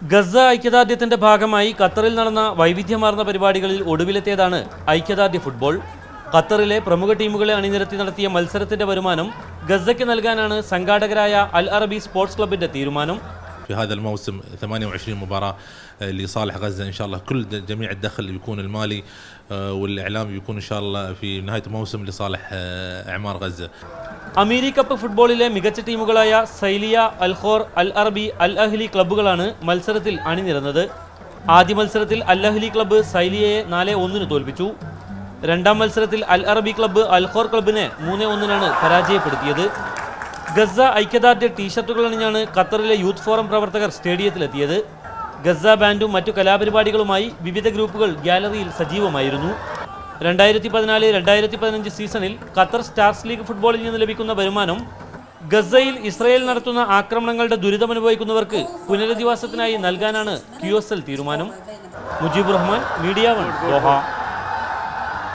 Gaza ഐക്യദാർഢ്യത്തിന്റെ ഭാഗമായി ഖത്തറിൽ നടന്ന വൈവിധ്യമാർന്ന പരിപാടികളിൽ ഒടുവിലെത്തിയതാണ് ഐക്യദാർഢ്യ ഫുട്ബോൾ. ഖത്തറിലെ പ്രമുഖ ടീമുകളെ അണിനിരത്തി നടത്തിയ മത്സരത്തിന്റെ വരുമാനം ഗസയ്ക്ക് നൽകാനാണ് സംഘാടകരായ അൽ അറബി സ്പോർട്സ് ക്ലബിന്റെ തീരുമാനം. في هذا الموسم 28 مباراة لصالح غزة إن شاء الله. كل جميع الدخل بيكون المالي والإعلام بيكون إن شاء الله في نهاية الموسم لصالح إعمار غزة. അമീരി കപ്പ് ഫുട്ബോളിലെ മികച്ച ടീമുകളായ സൈലിയ, അൽ ഖോർ, അൽ അറബി, അൽ അഹ്ലി ക്ലബ്ബുകളാണ് മത്സരത്തിൽ അണിനിരന്നത്. ആദ്യ മത്സരത്തിൽ അൽ അഹ്ലി ക്ലബ്ബ് സൈലിയയെ 4-1 തോൽപ്പിച്ചു. രണ്ടാം മത്സരത്തിൽ അൽ അറബി ക്ലബ്ബ് അൽ ഖോർ ക്ലബ്ബിനെ 3-1 പരാജയപ്പെടുത്തിയത്. ഗസ ഐക്യദാർഢ്യ ടീഷർട്ടുകൾ അണിഞ്ഞാണ് ഖത്തറിലെ യൂത്ത് ഫോറം പ്രവർത്തകർ സ്റ്റേഡിയത്തിലെത്തിയത്. ഗസ ബാൻഡും മറ്റു കലാപരിപാടികളുമായി വിവിധ ഗ്രൂപ്പുകൾ ഗ്യാലറിയിൽ സജീവമായിരുന്നു. 2014-2015 സീസണിൽ ഖത്തർ സ്റ്റാർസ് ലീഗ് ഫുട്ബോളിൽ നിന്ന് ലഭിക്കുന്ന വരുമാനം ഗസയിൽ ഇസ്രായേൽ നടത്തുന്ന ആക്രമണങ്ങളുടെ ദുരിതമനുഭവിക്കുന്നവർക്ക് പുനരധിവാസത്തിനായി നൽകാനാണ് QSL തീരുമാനം. Mujibur Rahman, media 1, Doha.